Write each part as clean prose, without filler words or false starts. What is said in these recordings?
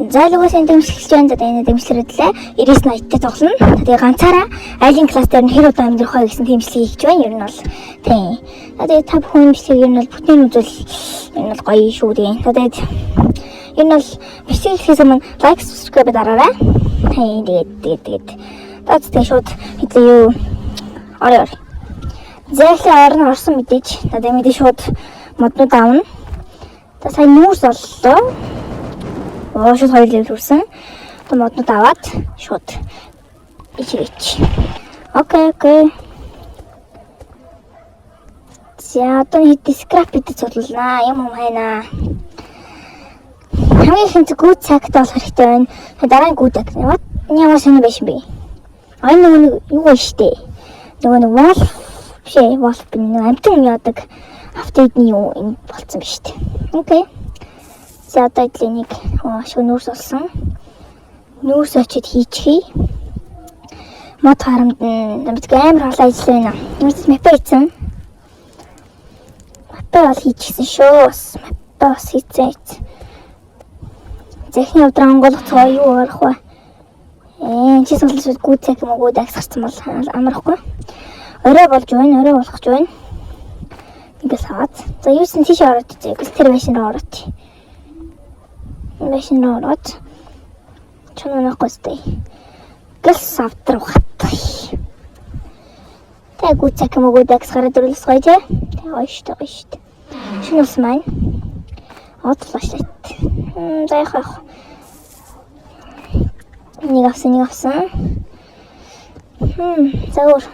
Зайлгаас энэ дэмжлэгч байна. Энэ дэмжлэрлээ 9980-тай тоглоно. Тэгээ ганцаараа айлын класс дээр нь хэр удаа амьдрах вэ гэсэн дэмжлэг хийж байна. Ер нь бол тийм. Тэгээ та бүхэн дэмжлэг ер нь бол бүтэн үзэл ер нь бол гоё шүү дээ. Тэгээд ер нь бол бичлэг хийхээс өмнө лайк, subscribe дараарай. Тийм тэгээд тэгээ шууд хэзээ юу орой. Зайлшгүй орно орсон мэдээж. Тэгээд мэдээ шууд моднууд аавна. За сайн нүүрс боллоо. Шууд 2 левел хүрсэн. Одоо моднууд аваад шууд ичээч. Окей. За одоо хэд скрап бит цуглуулнаа. Юм хайнаа. Хамгийн ихэнх гүд цагт болох хэрэгтэй байна. Дараа нь гүд цаг. Ямар сони биш би. Нөгөө юу вэ штэ. Нөгөө wolf бишээ. Wolf би нэг амтан яадаг апдейтний юу юм болцсон биш штэ. Окей. За одоо энийг шууд нүүрс олсон. Нүүрс очиж хийчихье. Мод харамд мэдгүй амар хол ажил байна. Нүүрс мэпэ хийсэн. Мэпэ бол хийчихсэн шүү. Мэпэ бас хийцээ. Захны өдөр онголох цоо юу арах вэ? Чи сонсож гүд цаг юм уу дагсарсан бол амархгүй. Орой болж байна. Орой болгож байна. Ингээс хаад. За юусэн тийш ороод үзье. Тэр машин руу ороод. Машин руу ороод. Чоноо гостой. Гэл авдар хаттай. Тэг гүд цаг юм уу дагсараад өрлөс гоё те. Тэг гоё штэ. Шинэлс маань. Отлашлаа. За яах. Нэг авсан. Заур.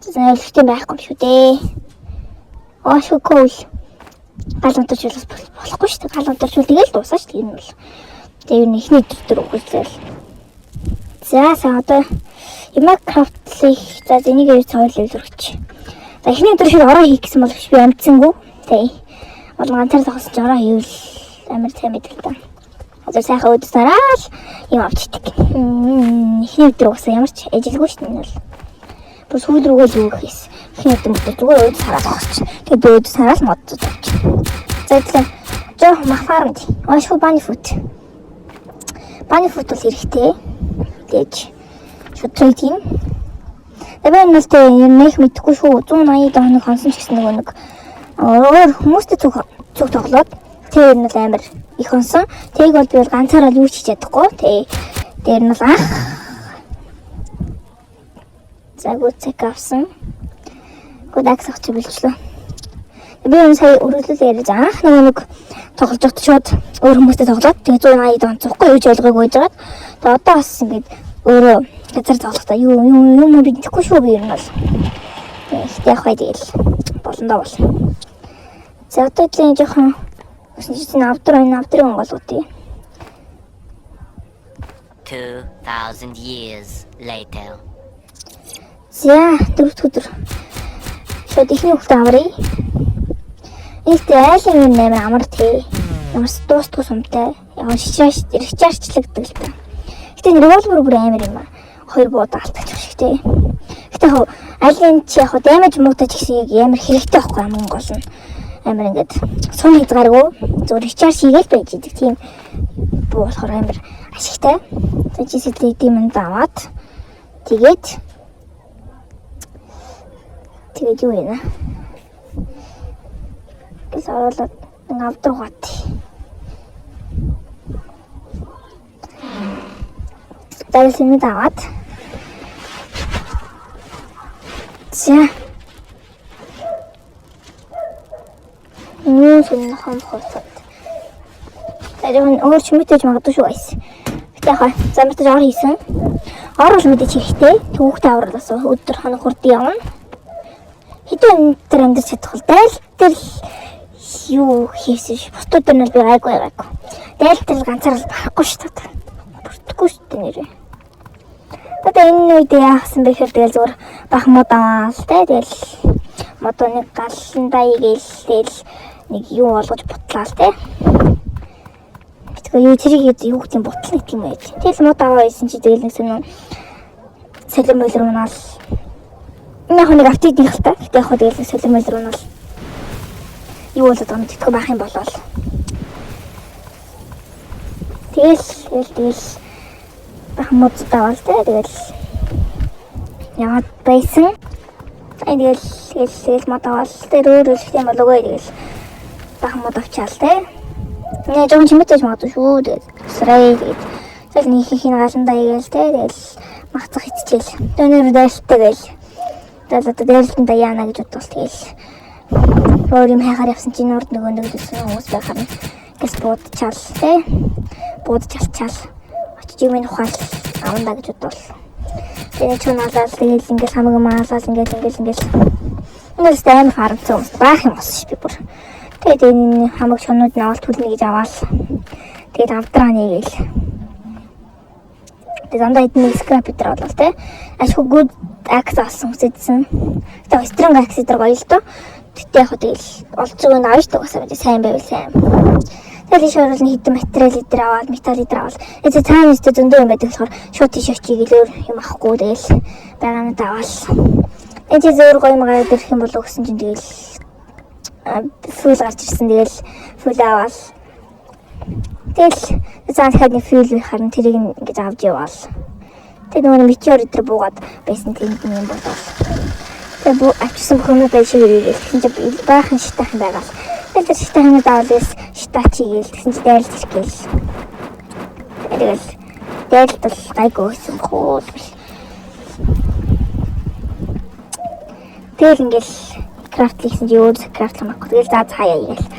Зайлшгүй байхгүй шүү дээ. Шүү cool. Галантарчлал болохгүй шүү дээ. Галантарчвал тэгэл дуусаа шүү дээ. Энэ бол. Тэгээ юу ихний төр өгүүлэл. За одоо Minecraft-ийг за энийг юу цоолол өргөч. За ихний өдөр шиг ороо хийх гэсэн бол би амтсангүй. Тэг. Бол ганцаар зогсож ороо хийвэл амар сайн мэдрэл та. Одоо сайхан өдөр сараал юм авчдаг. Ихний өдөр уусаа ямар ч ажилгүй шүү дээ. Энэ бол. Бүр сүүл рүүгээ л юу хийс. Ихний өдөр зүгээр өдөр сараа зогсож. Тэгээд өдөр сараал модд авч. За тэгэхээр жоо махфармд. Ошгүй баны фут. Баны фут бол хэрэгтэй. Тэгэж шууд трейдинг. Тэгээ энэ л тийм нэг мэдхгүй шүү. 180 доног хонсон ч гэсэн нэг өөр хүмүүстэй зүг тоглоод тэр нь л амар их хонсон. Тэг бол би бол ганцаараа юу ч хийж чадахгүй. Тэр нь л анх загвар цэг авсан. Гудакс авч билжлээ. Би энэ сая өргөлөл ярьж анх нэг тоглож байхад шууд өөр хүмүүстэй тоглоод тэгээ 180 дон цухгүй юу ч ойлгоогүй байжгаад. Тэгээ одоо бас ингэж өөрөө газар тоглохдоо юу бидэхгүй шүү би юм бол. Ихтэй явах байл болондоо бол. За одоо тийм жоохон өснөж авдрын голгоодъя. 2000 years later. За дөрөвт өдөр. Шууд ихний хөлтөд аврыг. Ихтэй айлын юм амар тий. Ямар дуустгүй сумтай. Яг шичээрчлэгдэг л та. Гэтэ револьвер бүр амар юм аа. 2 бууд алдчих шиг тий. Гэтэ айлын чи яг дэмэж муутай ч гэсэн амар хэрэгтэй байхгүй амун гол нь. Амар ингээд сум хязгааргүй зөв ричард хийгээл байж идэг тийм буу болохоор амар ашигтай. За жисэлтэй димэн даваад тэгээд юу вэ нэ? Гэс оруулаад авдар гот. Дээрээс нь даваад. За сын хомхот. Тэгээд өөр ч мэдээж магадгүй шүү guys. Гэтэ хаа замтаж ор хийсэн. Ор бол мэдээж хэрэгтэй. Түүхтэй авралаас өдөр хоног хурд явна. Хэдэн өндөр амьд чадах бол дайлтэр юу хийсэн ш. Бусдууд нь би гайгүй. Дайлтэр ганцаар л барахгүй шүү дээ. Бүртгэхгүй шүү дээ нэрээ. Тэгээд энэ үед яасан бэ гэхээр тэгэл зүгээр бах мод аваал те. Тэгэл модоо нэг галландаа игээл тэгэл нэг юу болгож бутлаал те. Битгүй юу тэрийг юу гэдэг бутал нэг юм байд. Тэгэл мод аваа байсан чи тэгэл нэг сонин солим ойлор унаал. Яг нэг автыг дихэлтэй. Гэтэ яг тэгэл солим ойлор унаал. Юу болоод байгаа юм тэтгэх байх юм болол. Тэгэл бахмууд давал тэгэл яваад байсан. Тэгэл модавал тэр өөр юм болов уу тэгэл бахмууд авчаал те. Нэ жоохон чимээтэй магадгүй шүү тэгэл срэй тэгээд тэгэл нөххийн галандаа игээл те тэгэл махцах хитчихэл. Өнөр дайлттай тэгэл дайлтанда яана гэж бодвол тэгэл өөр юм хайхаар явсан чинь урд нөгөө гэсэн хүмүүс байхаар гэс буудчаал те. Буудчаалчаал очиж юм ухаал авандаа гэж бодвол тэгээд чунаалал тэгэл ингээл хамаг маалал ингээл амар харамцсан баах юм болсон ш би бүр. Тэгээд энэ хамаг чонууд нь авалт хүлнэ гэж аваал. Тэгээд авдраа нэгээл. Тэгээд дандаа эдний скрап дээр болов те. Ашгүй good access авсан үсэдсэн. Тэгээд strong access дээр гоё л доо. Тэгтээ яг тэгэл олцог нь авч тугасаа мэдээ сайн байвал сайн. Тэгэл шоорол нь хитэн материал дээр аваад металл дээр аваад эцэг цаана өстө зөндөө юм байдаг болохоор шууд тийш очиг илүүр юм авахгүй тэгэл байгаанаа даваал. Эцэг зөөр гоё магаа дэрх юм болов гэсэн чинь тэгэл фул гарч ирсэн тэгэл фул аваал. Тэгэл цаана дахиад нэг фул харин тэрийг ингэж авч яваал. Тэг нөгөө метеор дээр буугаад байсан тийм юм болов. Тэг авчихсан хүмүүс байж ирээ. Тэгж баахан шитах юм байгаал. Тэгэл шитахын даавал шитачигээл тэгсэн чи дайлж иргээл. Тэгэл дайлт бол гайгүй байсан хөө. Тэгэл ингээл крафт хийсэн чи өөр крафт хамаагүй. Тэгэл заа хаяа игээл.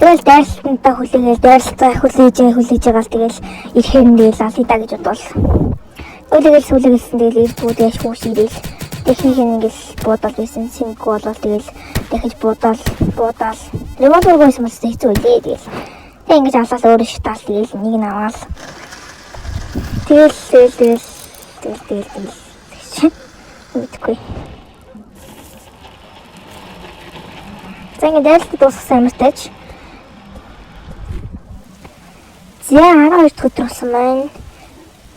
Тэгэл дайлтантаа хүлээгээл дайлтаа хүлээж байгаа л тэгэл ирэхэн тэгэл алидаа гэж бодвол. Өөлөгөл сүлээгэлсэн тэгэл ирбүүд яаш хүүш ирээл. Техник ингээл буудал байсан синг болол тэгэл дахиж буудаал. Ремонт хийсэн юмс хэцүү үлээ тэгэл. Тэг ингэж алал өөрөө шатаал тэгэл нэг нь аваал. Тэгэл мэдгүй. Зэнгэ дээлт дууссан юмтай. За 12 дахь өдөр болсон маань.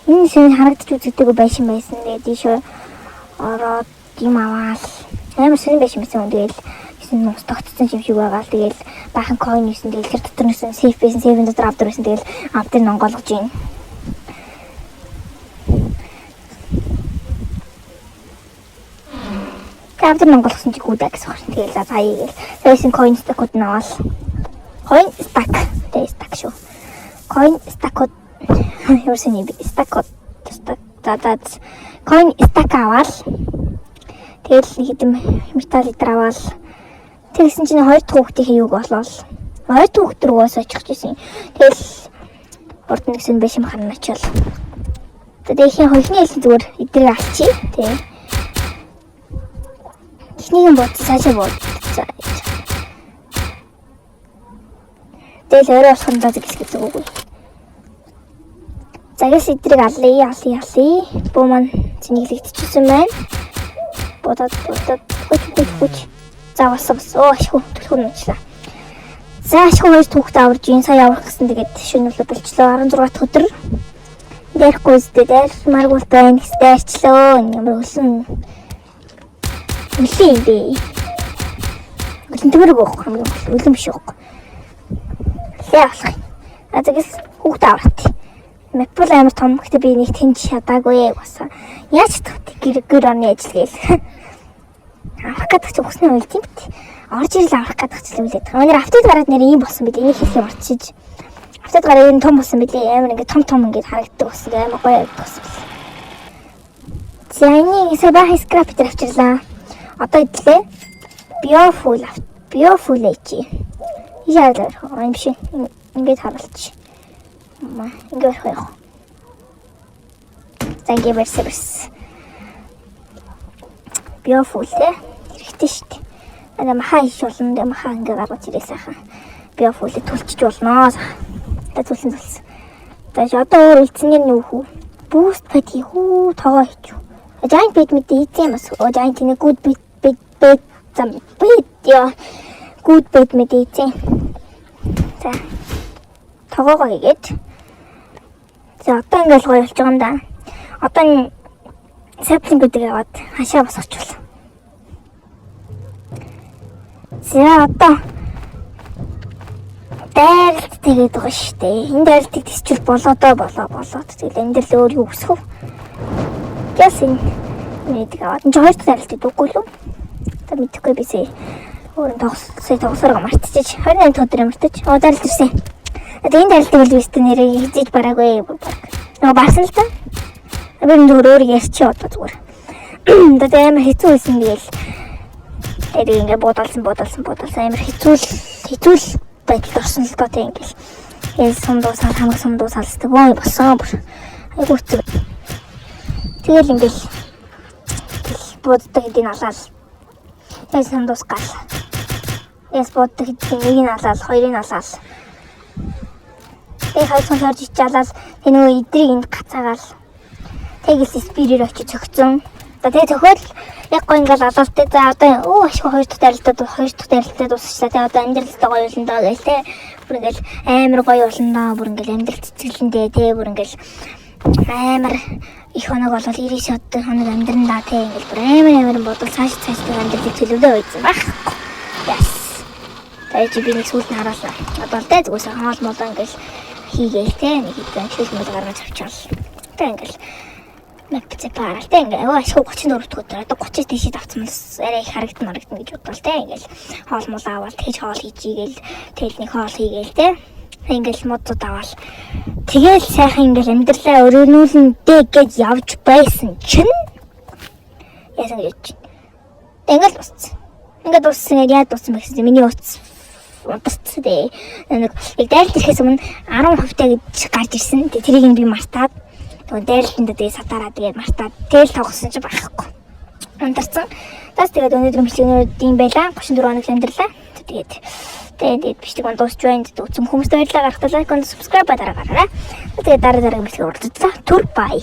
Энэ шинэ харагдаж үзэгдээгүй байсан. Тэгээд ийшээ ороод юм аваал. Амар шинэ байсан юм. Тэгэл энэ нус тогтсон юм шиг байгаа. Тэгэл баахан coin юусэн тэгэл тэр дотор нэсэн safe байсан, safe дотор авдар байсан. Тэгэл авдар нь онгойлгож байна. Авдар нь онгойлгосон чи гүдэ гэсэн хэрэг. Тэгэл за хаяа. Тэгсэн coin stack-ууд нь аваал. Coin stack. Тэг stack шүү. Coin stack-ууд юусэн юм бэ? Stack-ууд coin stack аваал. Тэгэл нэг хэдэм металл дээр аваал. Тэгсэн чинь хоёр дахь хүүхдийн юуг болоо. Хоёр дахь хүүхд рүүгээс очих гэсэн. Тэгэл урд нь гэсэн биш юм харна очил. Тэгээд ихэнх хөлний хэлсэн зүгээр эдрийг авчи. Тэг. Ихнийг нь бод цаашаа бод. Тэгэл өөрөө болох нь гэж үгүй. Загас эдрийг алъя. Буу маань зинэглэгдчихсэн байна. Бодоод хүч. За болсон. Ашгүй төлхөн унчлаа. За ашгүй хоёр түүхт аварж ин сая авах гэсэн тэгээд шинүүлээ болчлоо 16 дахь өдөр. Дээрхгүй зү дээрмаргуул байна гэсдээрчлөө. Ямар хөлсөн. Үлээ би. Үлэн тэмэр гоох юм. Үлэн биш гоох. Яах вэ? Тэгээс хүүхд аврат. Мэпл амар том гэхдээ би нэг тэнж шатаагүй баса. Яаж чадах гэр орны ажил гээл. Авах гэдэг чинь усны уйл тийм бит. Орж ирэл авах гэдэг чинь үлээд. Өнөр автод гараад нэр ийм болсон бид энийг хэлхий марчиж. Автод гараад энэ том болсон билээ. Амар ингээд том ингээд харагддаг болсон. Амар гоё болсон. За энийг сабах скрап дээр авчирлаа. Одоо идлээ. Биофул эчи. Яагаад юм шиг ингээд харуулчих. Ингээд явах. Zangi versus Биофул хэрэгтэй шүү дээ. Манай махаа иш болно. Махаа ингээ гаргаж ирээ сайхан. Биофулыг түлчиж болно. Та түлсэн. Тэгэж одоо өөр эцний нүүхүү. Boost pad хийхүү тоогоо хийчих. Giant pad мэдээ эзэн бас. Giant нэг good pad зам pad яа. Good pad мэдээ эзэн. За. Тоогоо хийгээд. За одоо ингээл гоё болж байгаа юм да. Одоо саплингүүдийг аваад хашаа бас очвол. За одоо дайралт тэгээд байгаа шүү дээ. Энэ дайралтыг тисчүүл болоод. Тэгээд амьдрал өөр юу өсөх вэ? Яс энэ нэг аваад энэ хоёр дайралтыг дуггүй л үү? Та мэдхгүй бисээ. Өөр тоглосоор мартчих. 28 өдөр мартчих. Дайралт ирсэн. Тэгээд энэ дайралтыг л бистэ нэрээ хийж бараагүй. Нөгөө барсан л та. Би өөр ярьчих одоо зүгээр. Тэгээд амар хэцүү байсан гээл. Тэгээд ингээ бодолсон амар хэцүү байдалд орсон л доо тэг ингээл. Сумдуусаад хамаг сумдуусаалсдаг боо болсон бүр. Айгу хэцүү. Тэгэл ингээл боддог хэдийн алаал. Сумдуус гал. Боддог хэдийн нэг нь алаал, хоёрыг алаал. Тэгээд хайцсан шорж ичаалал тэр нөгөө идрийг энд гацаагаал. Тэгээл спирээр очиж цогцсон. Тэгээд төхөөл яг гоо ингээл алуултай. За одоо ашгүй хоёр дахь дайралтад дуусчлаа. Тэгээд одоо амьдралтай гоё болно даа гээл те. Бүр ингээл амар гоё болно даа. Бүр ингээл амьдрал цэцгэлэндээ те. Бүр ингээл амар их хоног болол 99 хоног амьдран даа те. Ингээл бүр амар бодол цааш амьдралыг төлөвлөө үйсэн байхгүй. Яс. Тэгээд би нэг сүүлд нь хараалаа. Одоо л те зүгээс хаал молоо ингээл хийгээл те. Нэг хэдэн шилмэл гаргаж авчаал. Тэгээд ингээл Мэдээ паралтай ингээ ашгүй 34 дэх өдөр одоо 30 тийшээ давцсан бас арай их харагдана гэж бодлоо те ингээл хоол мол аваад тэгж хоол хийж игээл тэгэл нэг хоол хийгээл те ингээл модууд аваад тэгэл сайхан ингээл амьдралаа өрөөнүүлэндээ гэж явж байсан чинь яасан гэж ингээл дууссан яа дууссан бэ гэсэн миний утас те нэг дайралт ирэхээс өмнө 10% гэж гарч ирсэн тэрийг би мартаад дайралтанд тэгээ сатараа тэгээ мартаад тэл тоглосон ч байхгүй. Ундарсан. Тас тэгээд өнөөдөр мөчнүүд юм байла. 34 хоног амьдралаа. Тэгээд бичлэг дуусч байна. Үзсэн хүмүүст баярлалаа. Гарахтаа лайк, subscribe дараагараа. Тэгээд дараа мөчнүүд уралдаа. Түр бай.